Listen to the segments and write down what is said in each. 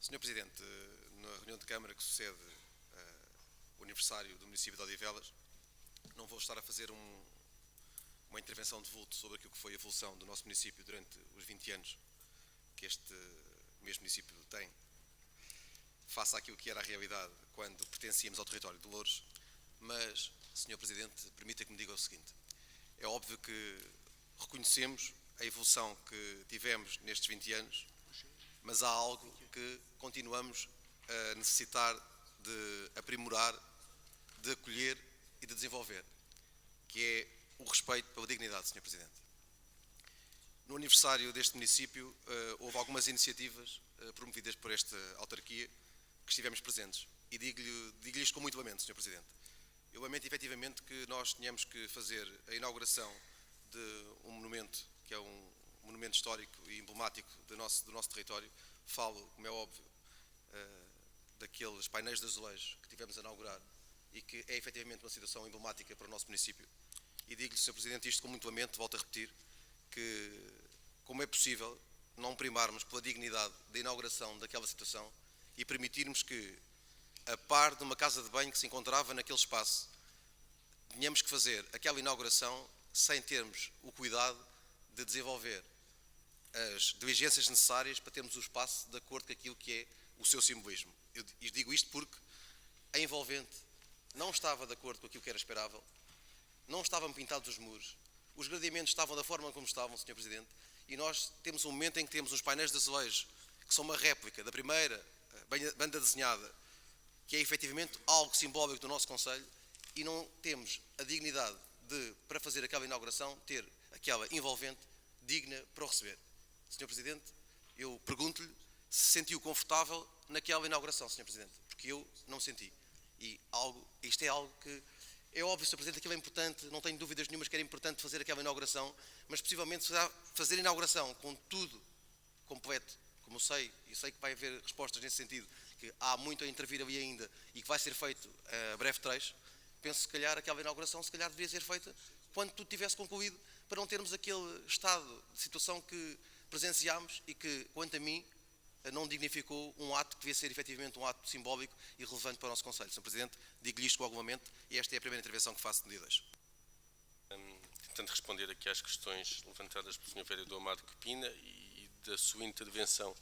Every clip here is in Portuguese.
Senhor Presidente, na reunião de Câmara que sucede o aniversário do município de Odivelas, não vou estar a fazer uma intervenção de vulto sobre aquilo que foi a evolução do nosso município durante os 20 anos que este mesmo município tem, face àquilo que era a realidade quando pertencíamos ao território de Louros, mas, Senhor Presidente, permita que me diga o seguinte: é óbvio que reconhecemos a evolução que tivemos nestes 20 anos, mas há algo que continuamos a necessitar de aprimorar, de acolher e de desenvolver, que é o respeito pela dignidade, Sr. Presidente. No aniversário deste município houve algumas iniciativas promovidas por esta autarquia que estivemos presentes, e digo-lhe isto com muito lamento, Sr. Presidente. Eu lamento efetivamente que nós tenhamos que fazer a inauguração de um monumento que é um monumento histórico e emblemático do nosso território. Falo, como é óbvio, daqueles painéis de azulejos que tivemos a inaugurar e que é efetivamente uma situação emblemática para o nosso município. E digo-lhe, Sr. Presidente, isto com muito lamento, volto a repetir, que como é possível não primarmos pela dignidade da inauguração daquela situação e permitirmos que, a par de uma casa de banho que se encontrava naquele espaço, tínhamos que fazer aquela inauguração sem termos o cuidado de desenvolver as diligências necessárias para termos o espaço de acordo com aquilo que é o seu simbolismo. Eu digo isto porque a envolvente não estava de acordo com aquilo que era esperável, não estavam pintados os muros, os gradeamentos estavam da forma como estavam, Sr. Presidente, e nós temos um momento em que temos uns painéis de azulejos que são uma réplica da primeira banda desenhada, que é efetivamente algo simbólico do nosso concelho, e não temos a dignidade de, para fazer aquela inauguração, ter aquela envolvente digna para o receber. Sr. Presidente, eu pergunto-lhe se sentiu confortável naquela inauguração, Sr. Presidente, porque eu não senti. E isto é algo que é óbvio, Sr. Presidente, aquilo é importante, não tenho dúvidas nenhumas que era importante fazer aquela inauguração, mas possivelmente fazer a inauguração com tudo completo, como eu sei, e sei que vai haver respostas nesse sentido, que há muito a intervir ali ainda e que vai ser feito a breve trecho. Penso que se calhar aquela inauguração devia ser feita quando tudo tivesse concluído, para não termos aquele estado de situação que presenciámos e que, quanto a mim, não dignificou um ato que devia ser efetivamente um ato simbólico e relevante para o nosso Conselho. Sr. Presidente, digo-lhe isto com algum lamento e esta é a primeira intervenção que faço de dia 2. Tentando responder aqui às questões levantadas pelo Sr. Vereador Marco Pina e da sua intervenção,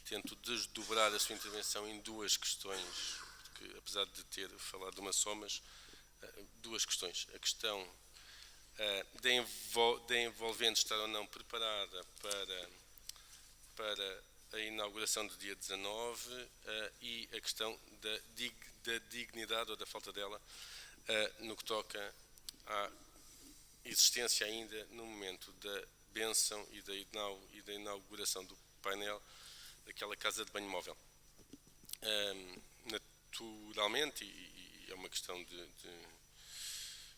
tento desdobrar a sua intervenção em duas questões, porque apesar de ter falado de uma só, mas duas questões. A questão da envolvente estar ou não preparada para a inauguração do dia 19 e a questão da dignidade ou da falta dela no que toca à existência ainda no momento da bênção e da inauguração do painel daquela casa de banho móvel. Naturalmente, e é uma questão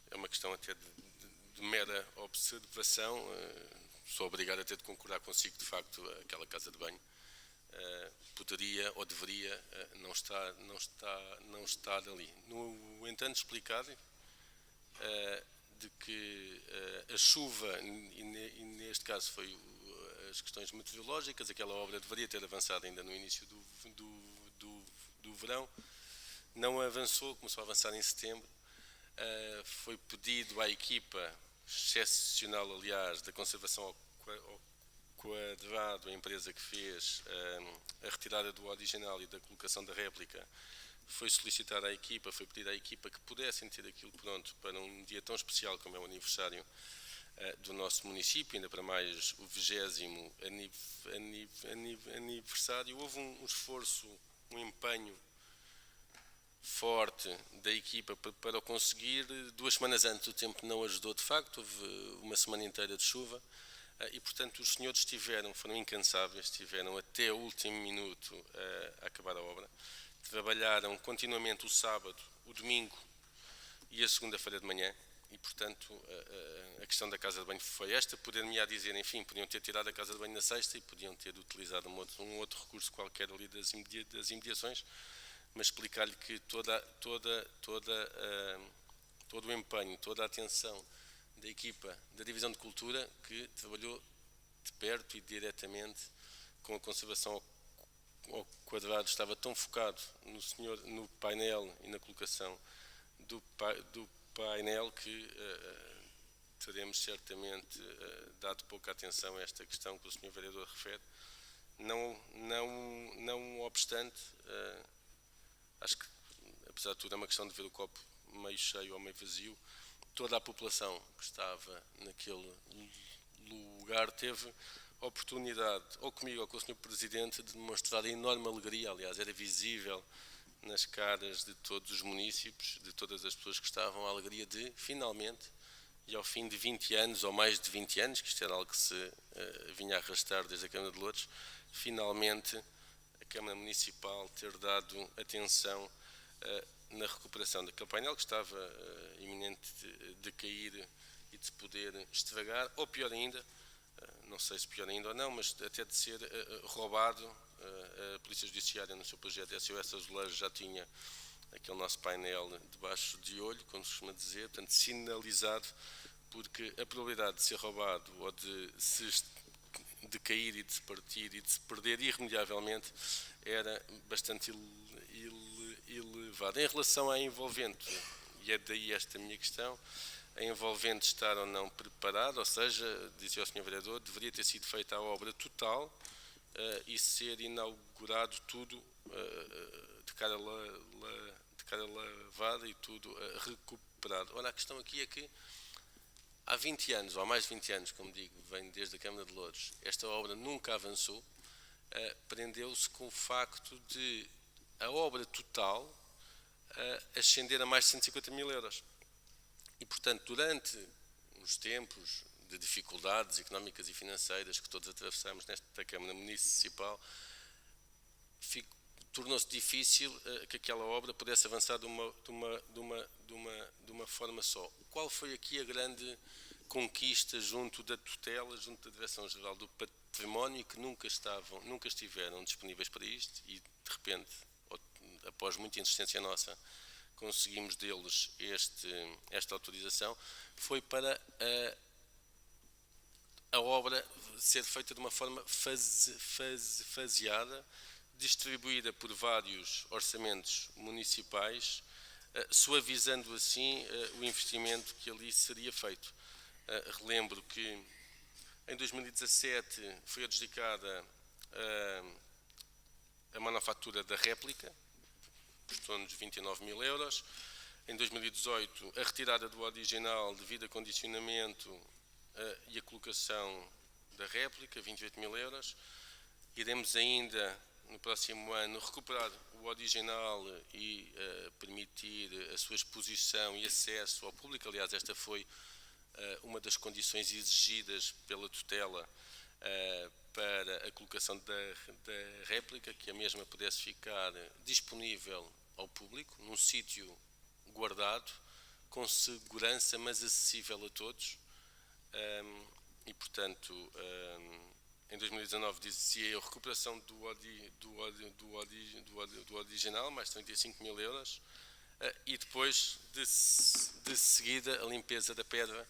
é uma questão até de mera observação, sou obrigado a ter de concordar consigo, de facto, aquela casa de banho poderia ou deveria não estar ali. No entanto, explicar de que a chuva, e neste caso foi as questões meteorológicas, aquela obra deveria ter avançado ainda no início do verão, não avançou, começou a avançar em setembro. Foi pedido à equipa excepcional, aliás, da conservação ao quadrado, a empresa que fez a retirada do original e da colocação da réplica, foi solicitar à equipa, foi pedir à equipa que pudessem ter aquilo pronto para um dia tão especial como é o aniversário do nosso município, ainda para mais o 20º aniversário. Houve um esforço, um empenho forte da equipa para o conseguir. 2 semanas antes o tempo não ajudou de facto, houve uma semana inteira de chuva e, portanto, os senhores foram incansáveis, estiveram até o último minuto a acabar a obra. Trabalharam continuamente o sábado, o domingo e a segunda-feira de manhã e, portanto, a questão da casa de banho foi esta. Poder-me-á dizer, enfim, podiam ter tirado a casa de banho na sexta e podiam ter utilizado um outro recurso qualquer ali das imediações, mas explicar-lhe que todo o empenho, toda a atenção da equipa da Divisão de Cultura, que trabalhou de perto e diretamente com a conservação ao Quadrado estava tão focado no painel e na colocação do painel que teremos certamente dado pouca atenção a esta questão que o Sr. Vereador refere. Não obstante, acho que, apesar de tudo, é uma questão de ver o copo meio cheio ou meio vazio. Toda a população que estava naquele lugar teve a oportunidade, ou comigo ou com o Sr. Presidente, de demonstrar enorme alegria. Aliás, era visível nas caras de todos os munícipes, de todas as pessoas que estavam, a alegria de, finalmente, e ao fim de 20 anos, ou mais de 20 anos, que isto era algo que se vinha a arrastar desde a Câmara de Loures, finalmente a Câmara Municipal ter dado atenção na recuperação daquele painel que estava iminente de cair e de se poder estragar, ou pior ainda, não sei se pior ainda ou não, mas até de ser roubado. A Polícia Judiciária, no seu projeto SOS Azulejo, já tinha aquele nosso painel debaixo de olho, como se costuma dizer, portanto, sinalizado, porque a probabilidade de ser roubado ou de cair e de se partir e de se perder irremediavelmente era bastante elevada. Em relação à envolvente, e é daí esta minha questão, a envolvente estar ou não preparada, ou seja, dizia o Sr. Vereador, deveria ter sido feita a obra total e ser inaugurado tudo de cara lavada e tudo recuperado. Ora, a questão aqui é que há 20 anos, ou há mais de 20 anos, como digo, vem desde a Câmara de Loures, esta obra nunca avançou, prendeu-se com o facto de a obra total ascender a mais de 150 mil euros. E, portanto, durante os tempos de dificuldades económicas e financeiras que todos atravessamos nesta Câmara Municipal, tornou-se difícil que aquela obra pudesse avançar de uma forma só. Qual foi aqui a grande conquista junto da tutela, junto da Direção-Geral do Património, que nunca estiveram disponíveis para isto e, de repente, após muita insistência nossa, conseguimos deles esta autorização, foi para a obra ser feita de uma forma faseada, distribuída por vários orçamentos municipais, suavizando assim o investimento que ali seria feito. Relembro que em 2017 foi adjudicada a manufatura da réplica, por torno de 29 mil euros. Em 2018, a retirada do original devido a condicionamento e a colocação da réplica, 28 mil euros. Iremos ainda, no próximo ano, recuperar o original e permitir a sua exposição e acesso ao público. Aliás, esta foi uma das condições exigidas pela tutela para a colocação da réplica, que a mesma pudesse ficar disponível ao público, num sítio guardado, com segurança, mas acessível a todos. E, portanto, em 2019 dizia eu, recuperação do original, mais 35 mil euros, e depois, de seguida, a limpeza da pedra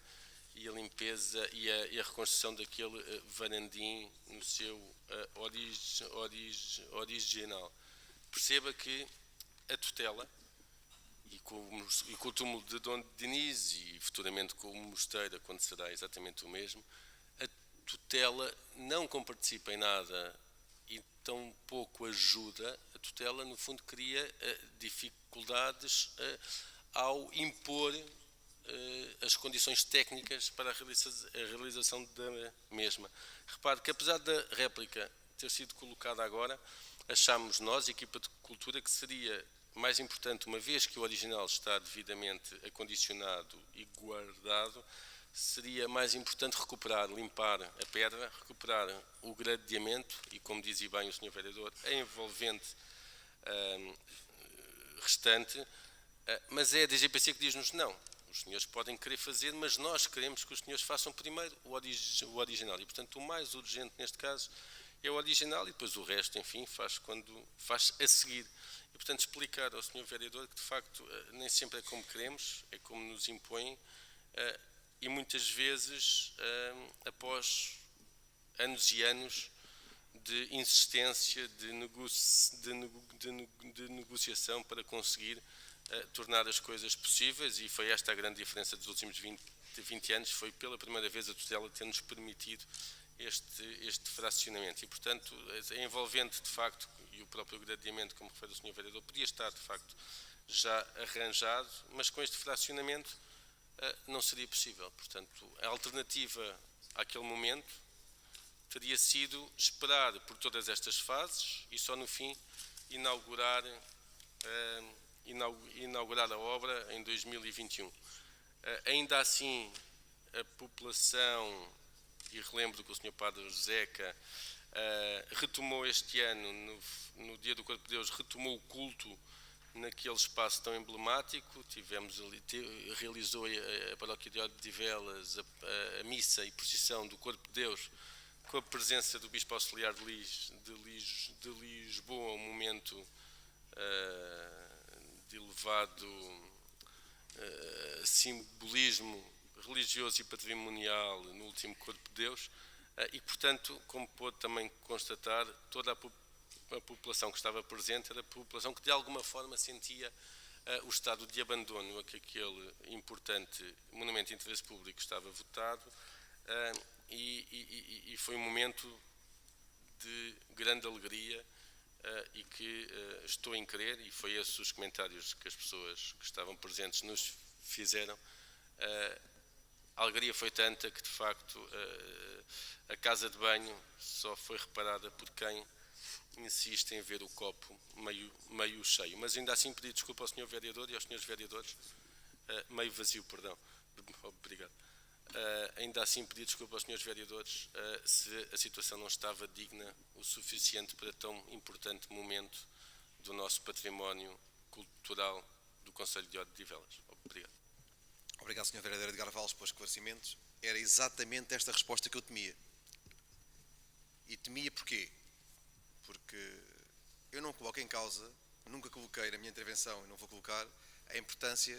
e a limpeza e a reconstrução daquele varandim no seu original. Perceba que a tutela, e com o túmulo de Dom Diniz e futuramente com o Mosteiro, quando será exatamente o mesmo, a tutela não comparticipa em nada e tão pouco ajuda. A tutela, no fundo, cria dificuldades ao impor as condições técnicas para a realização da mesma. Repare que, apesar da réplica ter sido colocada agora, achámos nós, equipa de cultura, que seria mais importante, uma vez que o original está devidamente acondicionado e guardado, seria mais importante recuperar, limpar a pedra, recuperar o gradeamento e, como dizia bem o Sr. Vereador, a envolvente restante, mas é a DGPC que diz-nos não. Os senhores podem querer fazer, mas nós queremos que os senhores façam primeiro o original. E, portanto, o mais urgente neste caso é o original e depois o resto, enfim, faz a seguir. E, portanto, explicar ao Sr. Vereador que, de facto, nem sempre é como queremos, é como nos impõem, e muitas vezes, após anos e anos de insistência, de negociação para conseguir tornar as coisas possíveis, e foi esta a grande diferença dos últimos 20 anos, foi pela primeira vez a tutela ter-nos permitido este fracionamento, e portanto é envolvente de facto, e o próprio gradeamento, como refere o Sr. Vereador, podia estar de facto já arranjado, mas com este fracionamento não seria possível. Portanto, a alternativa àquele momento teria sido esperar por todas estas fases e só no fim inaugurar a obra em 2021. Ainda assim, a população, e relembro que o Sr. Padre Joseca retomou este ano, no Dia do Corpo de Deus, retomou o culto naquele espaço tão emblemático. Realizou a Paróquia de Odivelas a missa e procissão do Corpo de Deus com a presença do Bispo Auxiliar de Lisboa, um momento de elevado simbolismo religioso e patrimonial no último Corpo de Deus, e, portanto, como pôde também constatar, toda a população que estava presente era a população que de alguma forma sentia o estado de abandono a que aquele importante monumento de interesse público estava votado, e foi um momento de grande alegria, e que estou em crer, e foi esses os comentários que as pessoas que estavam presentes nos fizeram. A alegria foi tanta que, de facto, a casa de banho só foi reparada por quem insiste em ver o copo meio cheio. Mas ainda assim pedi desculpa ao Sr. Vereador e aos Srs. Vereadores, meio vazio, perdão. Obrigado. Ainda assim pedi desculpa aos Srs. Vereadores se a situação não estava digna o suficiente para tão importante momento do nosso património cultural do Concelho de Odivelas. Obrigado. Obrigado, Sr. Vereador Edgar Valles, pelos esclarecimentos. Era exatamente esta resposta que eu temia. E temia porquê? Porque eu não coloco em causa, nunca coloquei na minha intervenção e não vou colocar, a importância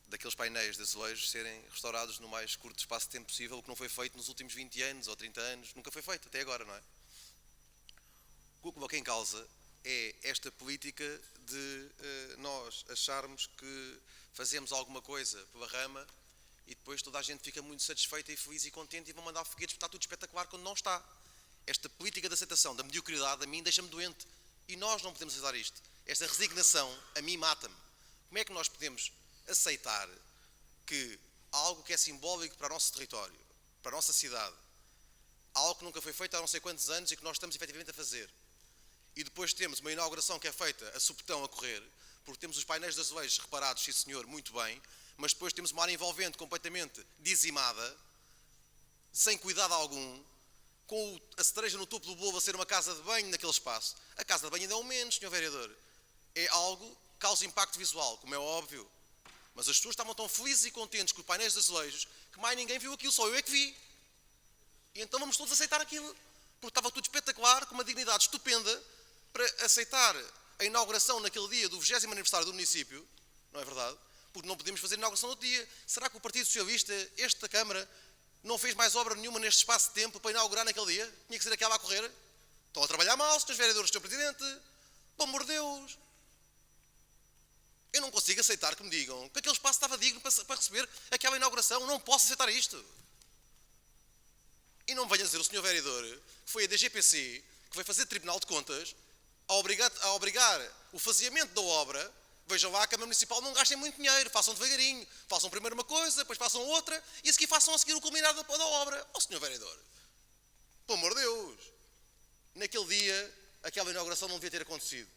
daqueles painéis de azulejos serem restaurados no mais curto espaço de tempo possível, o que não foi feito nos últimos 20 anos ou 30 anos, nunca foi feito, até agora, não é? O que eu coloco em causa é esta política de nós acharmos que fazemos alguma coisa pela rama e depois toda a gente fica muito satisfeita e feliz e contente e vão mandar foguetes porque está tudo espetacular quando não está. Esta política de aceitação da mediocridade a mim deixa-me doente e nós não podemos aceitar isto. Esta resignação a mim mata-me. Como é que nós podemos aceitar que algo que é simbólico para o nosso território, para a nossa cidade, algo que nunca foi feito há não sei quantos anos e que nós estamos efetivamente a fazer, e depois temos uma inauguração que é feita a supetão a correr, porque temos os painéis de azulejos reparados, sim senhor, muito bem, mas depois temos uma área envolvente completamente dizimada, sem cuidado algum, com a cereja no topo do bolo a ser uma casa de banho naquele espaço. A casa de banho ainda é o menos, Sr. Vereador. É algo que causa impacto visual, como é óbvio. Mas as pessoas estavam tão felizes e contentes com os painéis de azulejos que mais ninguém viu aquilo, só eu é que vi. E então vamos todos aceitar aquilo, porque estava tudo espetacular, com uma dignidade estupenda, para aceitar a inauguração naquele dia do 20º aniversário do município, não é verdade? Porque não podemos fazer a inauguração no outro dia. Será que o Partido Socialista, da Câmara, não fez mais obra nenhuma neste espaço de tempo para inaugurar naquele dia? Tinha que ser aquela a correr? Estão a trabalhar mal, Srs. Vereadores, Sr. Presidente. Pelo amor de Deus. Eu não consigo aceitar que me digam que aquele espaço estava digno para receber aquela inauguração. Não posso aceitar isto. E não me venha dizer o Sr. Vereador que foi a DGPC que vai fazer Tribunal de Contas a obrigar o faziamento da obra. Vejam lá, a Câmara Municipal não gastem muito dinheiro, façam devagarinho, façam primeiro uma coisa, depois façam outra, e a seguir façam a seguir o culminado da obra. Ó, Sr. Vereador, pelo amor de Deus, naquele dia, aquela inauguração não devia ter acontecido.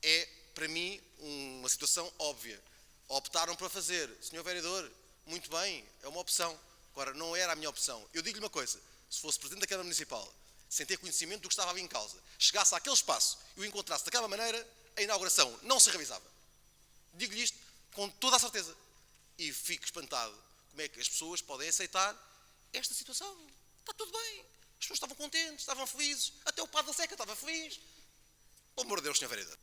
É, para mim, uma situação óbvia. Optaram para fazer. Sr. Vereador, muito bem, é uma opção. Agora, não era a minha opção. Eu digo-lhe uma coisa, se fosse Presidente da Câmara Municipal, sem ter conhecimento do que estava ali em causa, chegasse àquele espaço e o encontrasse daquela maneira, a inauguração não se realizava. Digo-lhe isto com toda a certeza. E fico espantado como é que as pessoas podem aceitar esta situação. Está tudo bem. As pessoas estavam contentes, estavam felizes. Até o Padre da Seca estava feliz. Pelo amor de Deus, Sr. Vereador.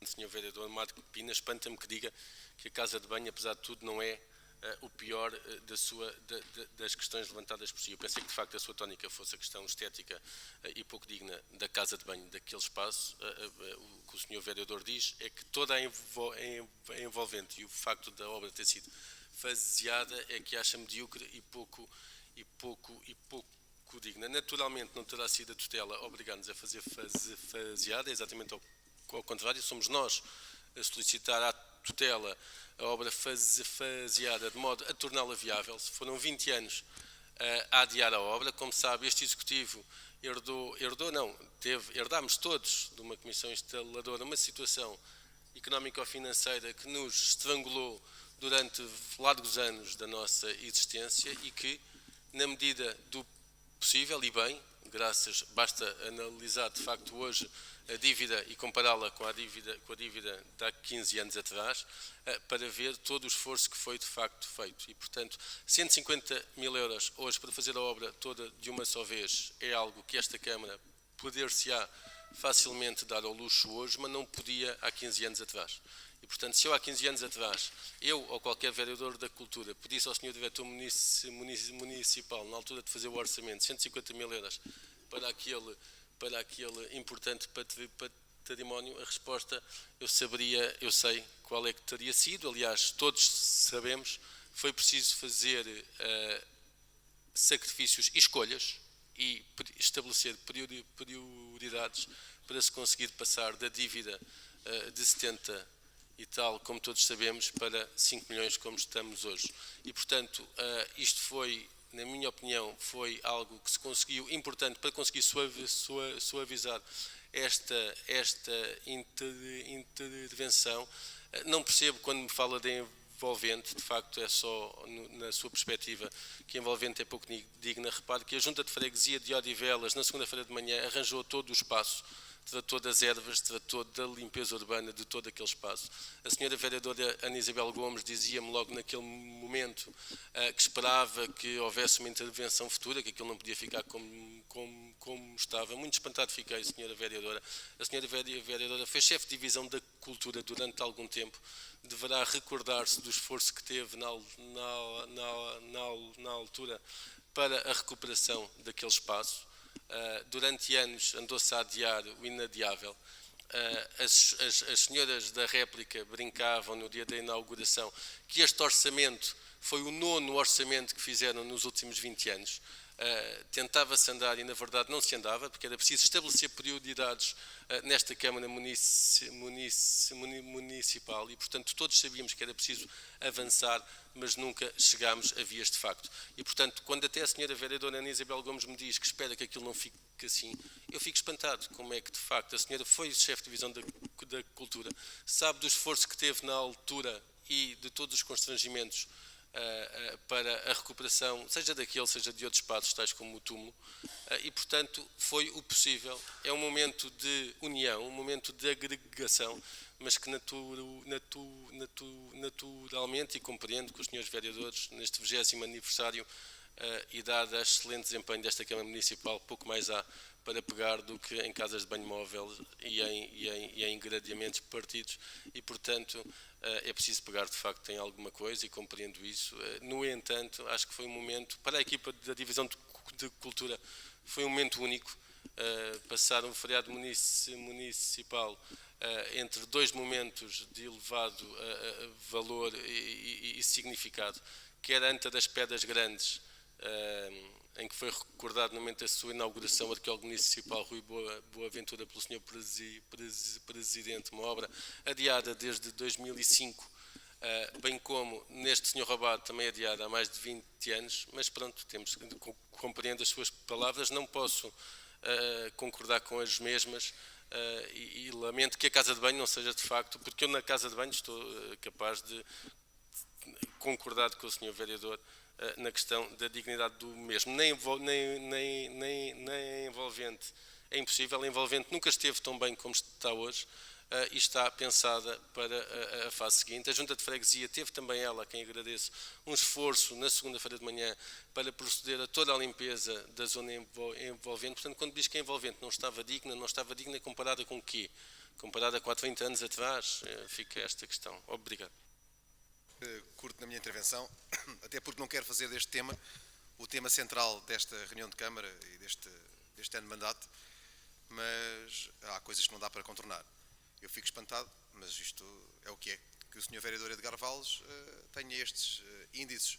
Sr. Vereador Marco Pina, espanta-me que diga que a casa de banho, apesar de tudo, não é o pior das questões levantadas por si. Eu pensei que de facto a sua tónica fosse a questão estética e pouco digna da casa de banho daquele espaço. O que o senhor vereador diz é que toda a envolvente e o facto da obra ter sido faseada é que acha medíocre e pouco digna. Naturalmente não terá sido a tutela obrigar-nos a fazer faseada, exatamente ao contrário, somos nós a solicitar à tutela a obra faseada de modo a torná-la viável. Se foram 20 anos a adiar a obra, como sabe, este Executivo herdámos todos de uma comissão instaladora uma situação económico-financeira que nos estrangulou durante largos anos da nossa existência e que, na medida do possível e bem, basta analisar de facto hoje a dívida e compará-la com a dívida de há 15 anos atrás, para ver todo o esforço que foi de facto feito. E, portanto, 150 mil euros hoje para fazer a obra toda de uma só vez é algo que esta Câmara poder-se-á facilmente dar ao luxo hoje, mas não podia há 15 anos atrás. E, portanto, se eu há 15 anos atrás, eu ou qualquer vereador da Cultura, pedisse ao Sr. Diretor Municipal, na altura de fazer o orçamento, 150 mil euros para aquele importante património, a resposta eu sei qual é que teria sido. Aliás, todos sabemos, foi preciso fazer sacrifícios e escolhas e estabelecer prioridades para se conseguir passar da dívida de 70 e tal, como todos sabemos, para 5 milhões como estamos hoje. E, portanto, isto foi, na minha opinião, foi algo que se conseguiu, importante para conseguir suavizar esta intervenção. Não percebo quando me fala de envolvente, de facto é só na sua perspectiva que envolvente é pouco digna. Repare que a Junta de Freguesia de Odivelas, na segunda-feira de manhã, arranjou todo o espaço, tratou das ervas, tratou da limpeza urbana de todo aquele espaço. A senhora vereadora Ana Isabel Gomes dizia-me logo naquele momento que esperava que houvesse uma intervenção futura, que aquilo não podia ficar como estava. Muito espantado fiquei, senhora vereadora. A senhora vereadora foi chefe de divisão da Cultura durante algum tempo, deverá recordar-se do esforço que teve na altura para a recuperação daquele espaço. Durante anos andou-se a adiar o inadiável. As senhoras da réplica brincavam no dia da inauguração que este orçamento foi o 9º orçamento que fizeram nos últimos 20 anos. Tentava-se andar e na verdade não se andava, porque era preciso estabelecer prioridades nesta Câmara Municipal e, portanto, todos sabíamos que era preciso avançar, mas nunca chegámos a vias de facto. E, portanto, quando até a senhora vereadora Ana Isabel Gomes me diz que espera que aquilo não fique assim, eu fico espantado como é que, de facto, a senhora foi chefe de divisão da Cultura, sabe do esforço que teve na altura e de todos os constrangimentos para a recuperação, seja daquele, seja de outros espaços, tais como o túmulo, e, portanto, foi o possível. É um momento de união, um momento de agregação, mas que naturalmente, e compreendo que os senhores vereadores, neste 20º aniversário, e dado o excelente desempenho desta Câmara Municipal, pouco mais há para pegar do que em casas de banho móvel e em gradeamentos partidos, e, portanto, é preciso pegar de facto em alguma coisa e compreendo isso. No entanto, acho que foi um momento, para a equipa da Divisão de Cultura, foi um momento único. Passar um feriado municipal entre dois momentos de elevado valor e significado, que era antes das Pedras Grandes, em que foi recordado no momento da sua inauguração, o arqueólogo municipal Rui Boaventura pelo Sr. Presidente, uma obra adiada desde 2005, bem como neste Sr. Rabado, também adiada há mais de 20 anos, mas pronto, temos que compreender as suas palavras, não posso concordar com as mesmas, e lamento que a casa de banho não seja de facto, porque eu na casa de banho estou capaz de concordar com o Sr. Vereador na questão da dignidade do mesmo. Nem envolvente é impossível, a envolvente nunca esteve tão bem como está hoje e está pensada para a fase seguinte. A Junta de Freguesia teve também ela, a quem agradeço, um esforço na segunda-feira de manhã para proceder a toda a limpeza da zona envolvente. Portanto, quando diz que a envolvente não estava digna comparada com o quê? Comparada com há 30 anos atrás? Fica esta questão. Obrigado. curto na minha intervenção, até porque não quero fazer deste tema o tema central desta reunião de Câmara e deste ano de mandato, mas há coisas que não dá para contornar. Eu fico espantado, mas isto é o que é, que o Sr. Vereador Edgar Valles tenha estes índices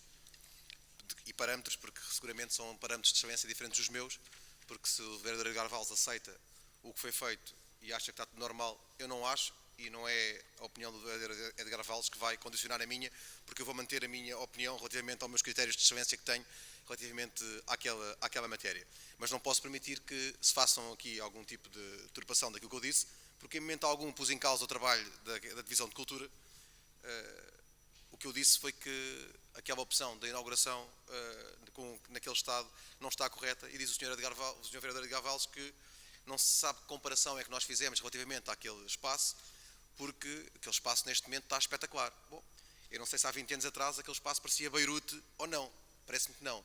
e parâmetros, porque seguramente são parâmetros de excelência diferentes dos meus, porque se o Vereador Edgar Valles aceita o que foi feito e acha que está tudo normal, eu não acho, e não é a opinião do Vereador Edgar Valles que vai condicionar a minha, porque eu vou manter a minha opinião relativamente aos meus critérios de excelência que tenho relativamente àquela matéria. Mas não posso permitir que se façam aqui algum tipo de deturpação daquilo que eu disse, porque em momento algum pus em causa o trabalho da Divisão de Cultura. O que eu disse foi que aquela opção da inauguração naquele estado não está correta, e diz o Sr. Vereador Edgar Valles que não se sabe que comparação é que nós fizemos relativamente àquele espaço, porque aquele espaço neste momento está espetacular. Bom, eu não sei se há 20 anos atrás aquele espaço parecia Beirute ou não, parece-me que não.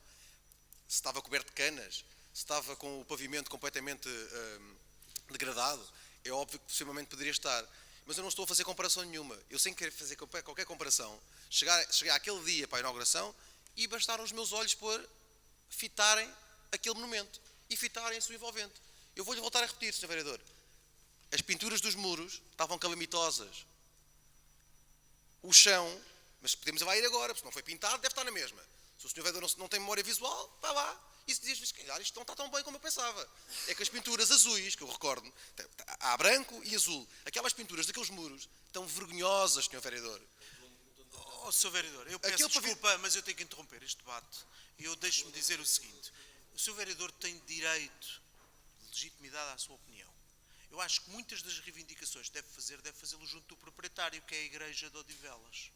Se estava coberto de canas, se estava com o pavimento completamente degradado, é óbvio que possivelmente poderia estar. Mas eu não estou a fazer comparação nenhuma. Eu, sem querer fazer qualquer comparação, cheguei àquele dia para a inauguração e bastaram os meus olhos fitarem aquele monumento e fitarem a sua envolvente. Eu vou-lhe voltar a repetir, Sr. Vereador. As pinturas dos muros estavam calamitosas. O chão, mas podemos lá ir agora, porque se não foi pintado, deve estar na mesma. Se o Sr. Vereador não tem memória visual, vai lá. E se diz, se calhar isto não está tão bem como eu pensava. É que as pinturas azuis, que eu recordo, há branco e azul. Aquelas pinturas daqueles muros estão vergonhosas, Sr. Vereador. Oh, Sr. Vereador, eu peço desculpa, mas eu tenho que interromper este debate. E eu deixo-me dizer o seguinte. O Sr. Vereador tem direito, legitimidade à sua opinião. Eu acho que muitas das reivindicações que deve fazê-lo junto do proprietário, que é a Igreja de Odivelas.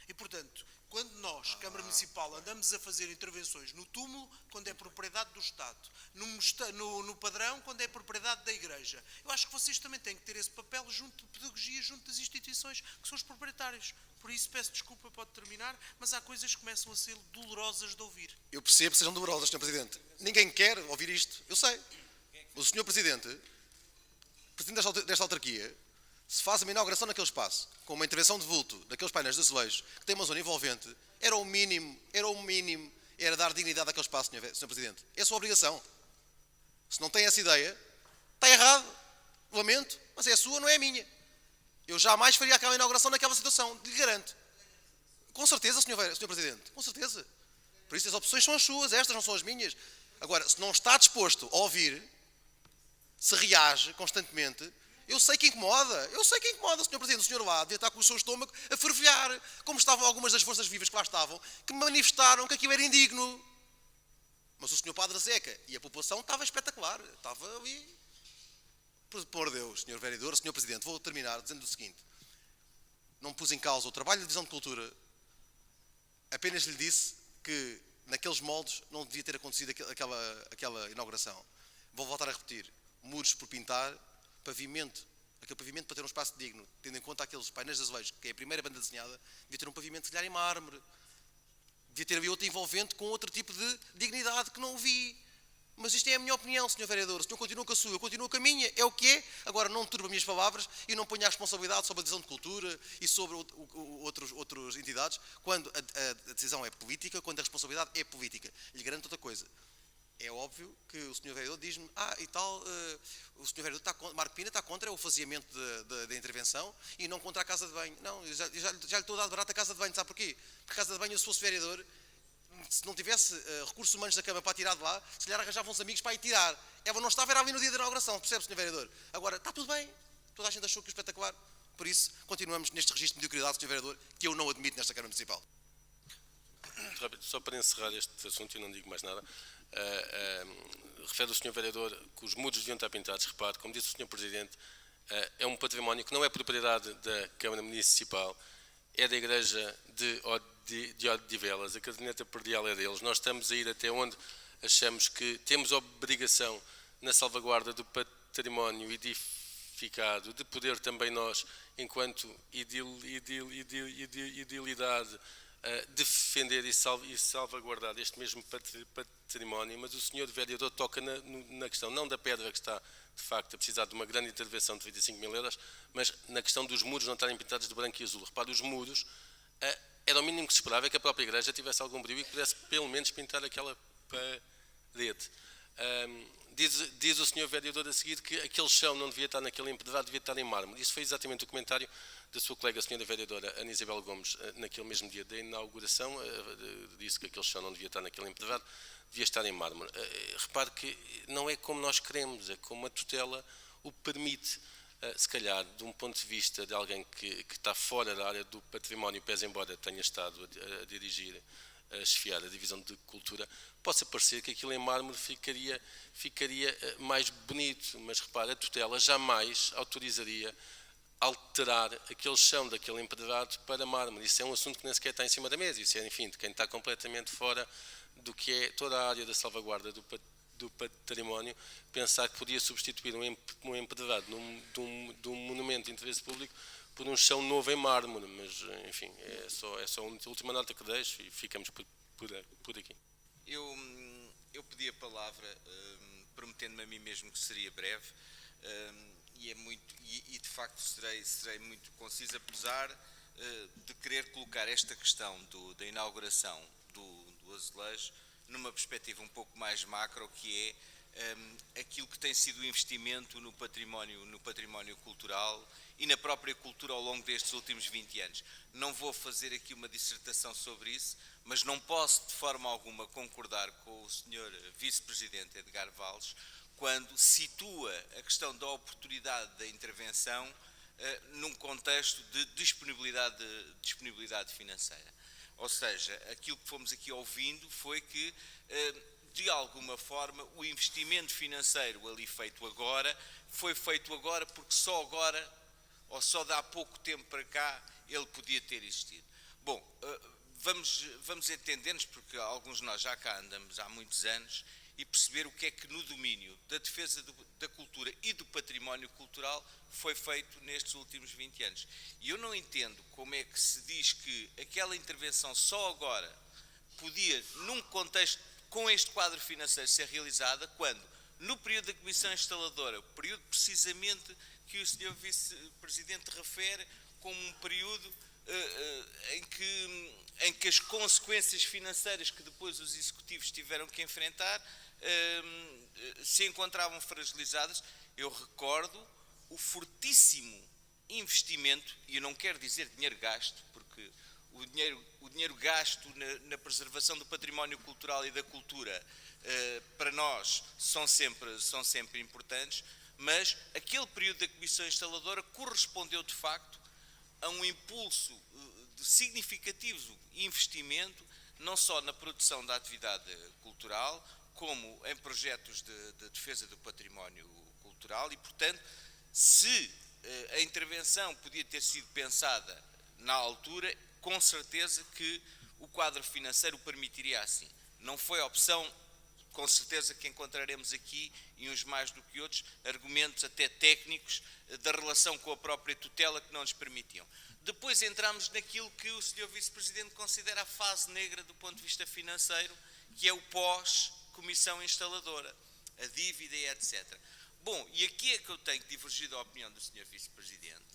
E, portanto, quando nós, Câmara Municipal, andamos a fazer intervenções no túmulo, quando é propriedade do Estado, no padrão, quando é propriedade da Igreja, eu acho que vocês também têm que ter esse papel junto de pedagogia, junto das instituições que são os proprietários. Por isso, peço desculpa, pode terminar, mas há coisas que começam a ser dolorosas de ouvir. Eu percebo que sejam dolorosas, Sr. Presidente. Ninguém quer ouvir isto, eu sei. O Sr. Presidente desta autarquia, se faz uma inauguração naquele espaço, com uma intervenção de vulto, daqueles painéis de azulejos, que tem uma zona envolvente, era o mínimo, era dar dignidade àquele espaço, Sr. Presidente. É a sua obrigação. Se não tem essa ideia, está errado. Lamento, mas é a sua, não é a minha. Eu jamais faria aquela inauguração naquela situação, lhe garanto. Com certeza, Sr. Presidente, com certeza. Por isso as opções são as suas, estas não são as minhas. Agora, se não está disposto a ouvir, se reage constantemente, eu sei que incomoda, Sr. Presidente. O senhor lá devia estar com o seu estômago a fervilhar, como estavam algumas das forças vivas que lá estavam, que manifestaram que aquilo era indigno. Mas o senhor Padre Zeca e a população estava espetacular, estava ali. Por Deus, Sr. Vereador, Sr. Presidente, vou terminar dizendo o seguinte. Não pus em causa o trabalho da Divisão de Cultura, apenas lhe disse que naqueles moldes não devia ter acontecido aquela inauguração. Vou voltar a repetir. Muros por pintar, aquele pavimento para ter um espaço digno, tendo em conta aqueles painéis de azulejos, que é a primeira banda desenhada, devia ter um pavimento, se calhar, em mármore. Devia ter havido outro envolvente com outro tipo de dignidade que não o vi. Mas isto é a minha opinião, Sr. Vereador. O senhor continua com a sua, eu continuo com a minha, é o que é. Agora, não turba as minhas palavras e não ponha a responsabilidade sobre a Divisão de Cultura e sobre outras entidades, quando a decisão é política, quando a responsabilidade é política. Lhe garanto outra coisa. É óbvio que o Sr. Vereador diz-me, o Sr. Vereador Marco Pina está contra o faseamento da intervenção e não contra a casa de banho. Não, eu já lhe estou a dar de barato a casa de banho, sabe porquê? Porque a casa de banho, eu se fosse vereador, se não tivesse recursos humanos da Câmara para tirar de lá, se calhar arranjava uns amigos para ir tirar. Ela não estava, era ali no dia da inauguração, percebe, Sr. Vereador? Agora, está tudo bem, toda a gente achou que é espetacular. Por isso, continuamos neste registro de mediocridade, Sr. Vereador, que eu não admito nesta Câmara Municipal. Só para encerrar este assunto e não digo mais nada, refere o Sr. Vereador que os muros deviam estar pintados. Repare, como disse o Sr. Presidente, é um património que não é propriedade da Câmara Municipal, é da Igreja de Odivelas, a caderneta perdial é deles. Nós estamos a ir até onde achamos que temos obrigação na salvaguarda do património edificado, de poder também nós, enquanto idilidade, defender e salvaguardar este mesmo património, mas o Sr. Vereador toca na questão não da pedra, que está de facto a precisar de uma grande intervenção de 25 mil euros, mas na questão dos muros não estarem pintados de branco e azul. Repare, os muros era o mínimo que se esperava, é que a própria igreja tivesse algum brilho e que pudesse pelo menos pintar aquela parede. Diz o senhor vereador a seguir que aquele chão não devia estar naquele empedrado, devia estar em mármore. Isso foi exatamente o comentário da sua colega, a senhora vereadora Ana Isabel Gomes, naquele mesmo dia da inauguração, disse que aquele chão não devia estar naquele empedrado, devia estar em mármore. Repare que não é como nós queremos, é como a tutela o permite. Se calhar, de um ponto de vista de alguém que está fora da área do património, pese embora tenha estado a dirigir, a chefiar a divisão de cultura, possa parecer que aquilo em mármore ficaria mais bonito, mas repare, a tutela jamais autorizaria alterar aquele chão daquele empedrado para mármore. Isso é um assunto que nem sequer está em cima da mesa, isso é, enfim, de quem está completamente fora do que é toda a área da salvaguarda do património, pensar que podia substituir um empedrado de um monumento de interesse público por um chão novo em mármore, mas enfim, é só a última nota que deixo e ficamos por aqui. Eu pedi a palavra prometendo-me a mim mesmo que seria breve e de facto serei muito conciso, apesar de querer colocar esta questão da inauguração do azulejo numa perspectiva um pouco mais macro, que é aquilo que tem sido o investimento no património cultural e na própria cultura ao longo destes últimos 20 anos. Não vou fazer aqui uma dissertação sobre isso, mas não posso de forma alguma concordar com o Sr. Vice-Presidente Edgar Valles quando situa a questão da oportunidade da intervenção num contexto de disponibilidade financeira. Ou seja, aquilo que fomos aqui ouvindo foi que, de alguma forma, o investimento financeiro ali feito agora, foi feito agora porque só agora, ou só de há pouco tempo para cá, ele podia ter existido. Bom, vamos entender-nos, porque alguns de nós já cá andamos há muitos anos, e perceber o que é que no domínio da defesa da cultura e do património cultural foi feito nestes últimos 20 anos. E eu não entendo como é que se diz que aquela intervenção só agora podia, num contexto com este quadro financeiro, ser realizada, quando, no período da Comissão Instaladora, período precisamente que o Sr. Vice-Presidente refere como um período em que as consequências financeiras que depois os executivos tiveram que enfrentar se encontravam fragilizadas. Eu recordo o fortíssimo investimento, e eu não quero dizer dinheiro gasto, porque o dinheiro gasto na preservação do património cultural e da cultura para nós são sempre importantes, mas aquele período da Comissão Instaladora correspondeu de facto a um impulso de significativo investimento, não só na produção da atividade cultural, como em projetos de defesa do património cultural e, portanto, se a intervenção podia ter sido pensada na altura, com certeza que o quadro financeiro o permitiria assim. Não foi opção, com certeza que encontraremos aqui, e uns mais do que outros, argumentos até técnicos da relação com a própria tutela que não nos permitiam. Depois entramos naquilo que o Sr. Vice-Presidente considera a fase negra do ponto de vista financeiro, que é o pós-comissão instaladora, a dívida e etc. Bom, e aqui é que eu tenho divergido a opinião do Sr. Vice-Presidente.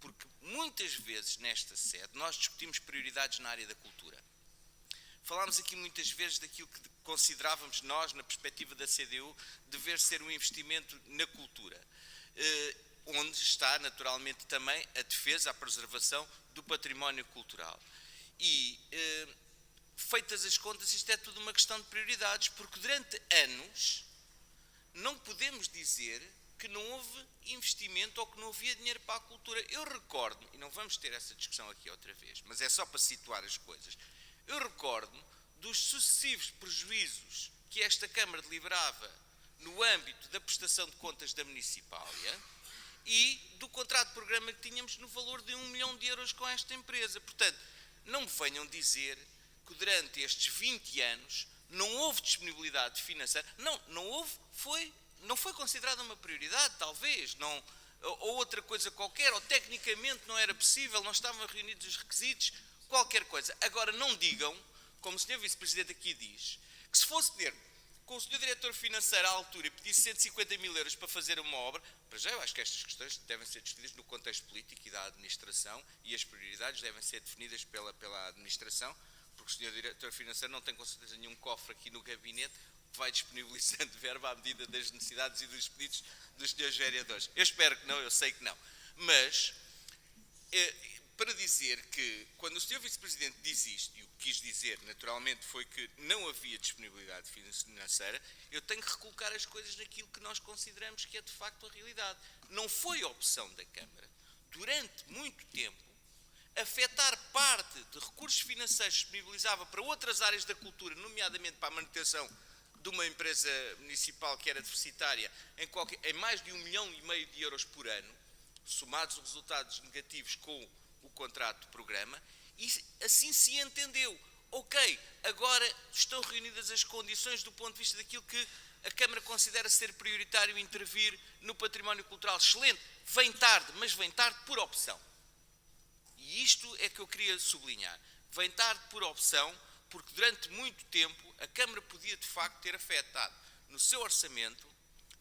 Porque muitas vezes nesta sede nós discutimos prioridades na área da cultura. Falámos aqui muitas vezes daquilo que considerávamos nós, na perspectiva da CDU, dever ser um investimento na cultura, onde está naturalmente também a defesa, a preservação do património cultural. E, feitas as contas, isto é tudo uma questão de prioridades, porque durante anos não podemos dizer que não houve investimento ou que não havia dinheiro para a cultura. Eu recordo, e não vamos ter essa discussão aqui outra vez, mas é só para situar as coisas, eu recordo dos sucessivos prejuízos que esta Câmara deliberava no âmbito da prestação de contas da Municipália e do contrato de programa que tínhamos no valor de 1 milhão de euros com esta empresa. Portanto, não me venham dizer que durante estes 20 anos não houve disponibilidade financeira. Não foi considerada uma prioridade, talvez, ou outra coisa qualquer, ou tecnicamente não era possível, não estavam reunidos os requisitos, qualquer coisa. Agora, não digam, como o Sr. Vice-Presidente aqui diz, que se fosse ter com o senhor diretor financeiro à altura pedisse 150 mil euros para fazer uma obra, para já eu acho que estas questões devem ser discutidas no contexto político e da administração, e as prioridades devem ser definidas pela administração, porque o senhor diretor financeiro não tem com certeza nenhum cofre aqui no gabinete que vai disponibilizando verba à medida das necessidades e dos pedidos dos senhores vereadores. Eu espero que não, eu sei que não. Mas, para dizer que, quando o senhor vice-presidente diz isto, e o que quis dizer, naturalmente, foi que não havia disponibilidade financeira, eu tenho que recolocar as coisas naquilo que nós consideramos que é de facto a realidade. Não foi opção da Câmara, durante muito tempo, afetar parte de recursos financeiros que disponibilizava para outras áreas da cultura, nomeadamente para a manutenção de uma empresa municipal que era deficitária, em mais de 1,5 milhão de euros por ano, somados os resultados negativos com o contrato de programa, e assim se entendeu. Ok, agora estão reunidas as condições do ponto de vista daquilo que a Câmara considera ser prioritário intervir no património cultural. Excelente, vem tarde, mas vem tarde por opção. E isto é que eu queria sublinhar. Vem tarde por opção, porque durante muito tempo a Câmara podia de facto ter afetado no seu orçamento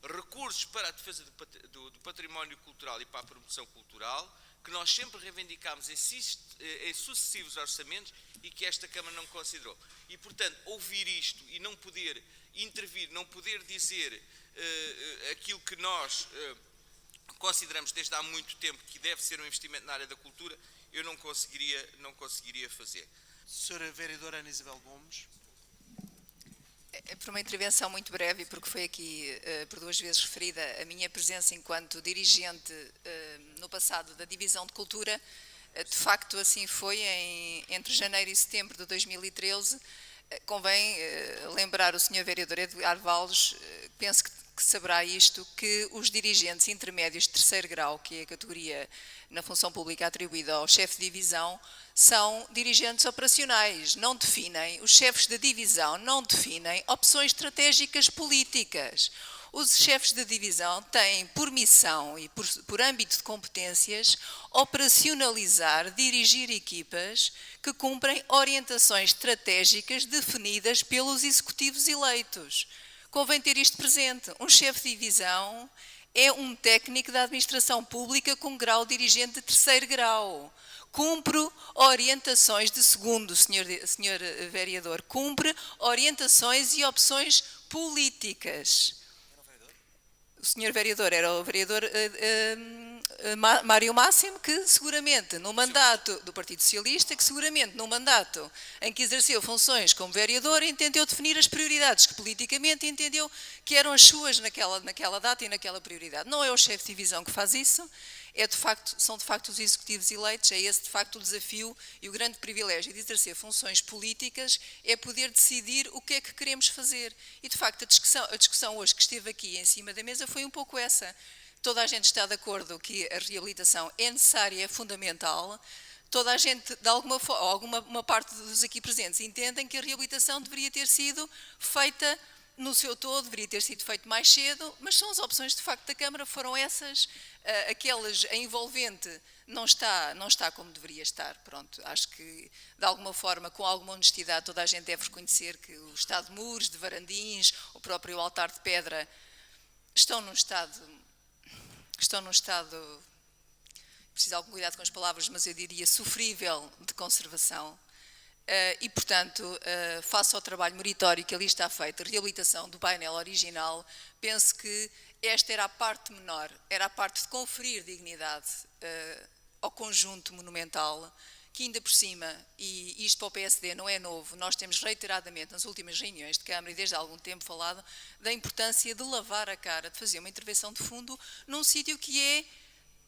recursos para a defesa do património cultural e para a promoção cultural, que nós sempre reivindicámos em sucessivos orçamentos e que esta Câmara não considerou. E, portanto, ouvir isto e não poder intervir, não poder dizer aquilo que nós consideramos desde há muito tempo que deve ser um investimento na área da cultura, eu não conseguiria fazer. Senhora Vereadora Ana Isabel Gomes. Por uma intervenção muito breve, porque foi aqui por 2 vezes referida a minha presença enquanto dirigente no passado da Divisão de Cultura, de facto assim foi entre janeiro e setembro de 2013. Convém lembrar o Sr. Vereador Eduardo Valles, penso que saberá isto, que os dirigentes intermédios de 3º grau, que é a categoria na função pública atribuída ao chefe de divisão, são dirigentes operacionais, não definem, os chefes de divisão não definem opções estratégicas políticas. Os chefes de divisão têm por missão e por âmbito de competências operacionalizar, dirigir equipas que cumprem orientações estratégicas definidas pelos executivos eleitos. Convém ter isto presente. Um chefe de divisão é um técnico da administração pública com grau dirigente de 3º grau. Cumpre orientações de segundo, senhor vereador, cumpre orientações e opções políticas. O senhor vereador era o vereador Mário Máximo, que seguramente no mandato do Partido Socialista, que seguramente no mandato em que exerceu funções como vereador, entendeu definir as prioridades que politicamente entendeu que eram as suas naquela data e naquela prioridade. Não é o chefe de divisão que faz isso, são de facto os executivos eleitos, é esse de facto o desafio e o grande privilégio de exercer funções políticas é poder decidir o que é que queremos fazer. E de facto a discussão hoje que esteve aqui em cima da mesa foi um pouco essa. Toda a gente está de acordo que a reabilitação é necessária, é fundamental. Toda a gente, de alguma forma, uma parte dos aqui presentes entendem que a reabilitação deveria ter sido feita no seu todo, deveria ter sido feito mais cedo, mas são as opções de facto da Câmara, foram essas, aquelas, a envolvente não está como deveria estar. Pronto, acho que de alguma forma, com alguma honestidade, toda a gente deve reconhecer que o estado de muros, de varandins, o próprio altar de pedra, estão num estado, preciso de algum cuidado com as palavras, mas eu diria sofrível de conservação. E, portanto, face ao trabalho meritório que ali está feito, a reabilitação do painel original, penso que esta era a parte menor, era a parte de conferir dignidade ao conjunto monumental, que ainda por cima, e isto para o PSD não é novo, nós temos reiteradamente nas últimas reuniões de Câmara e desde há algum tempo falado da importância de lavar a cara, de fazer uma intervenção de fundo num sítio que é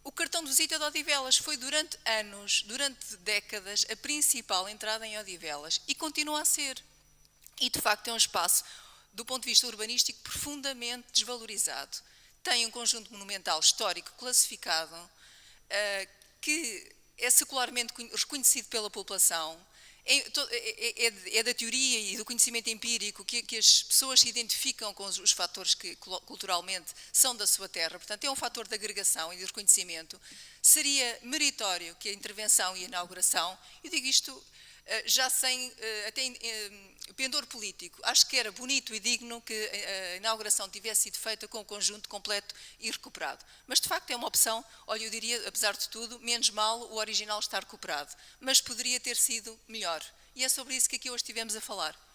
o cartão de visita de Odivelas. Foi durante anos, durante décadas, a principal entrada em Odivelas e continua a ser. E de facto é um espaço, do ponto de vista urbanístico, profundamente desvalorizado. Tem um conjunto monumental histórico classificado que é secularmente reconhecido pela população, é da teoria e do conhecimento empírico que as pessoas se identificam com os fatores que culturalmente são da sua terra, portanto é um fator de agregação e de reconhecimento. Seria meritório que a intervenção e a inauguração, eu digo isto já sem até pendor político. Acho que era bonito e digno que a inauguração tivesse sido feita com o conjunto completo e recuperado. Mas, de facto, é uma opção, olha, eu diria, apesar de tudo, menos mal o original estar recuperado. Mas poderia ter sido melhor. E é sobre isso que aqui hoje estivemos a falar.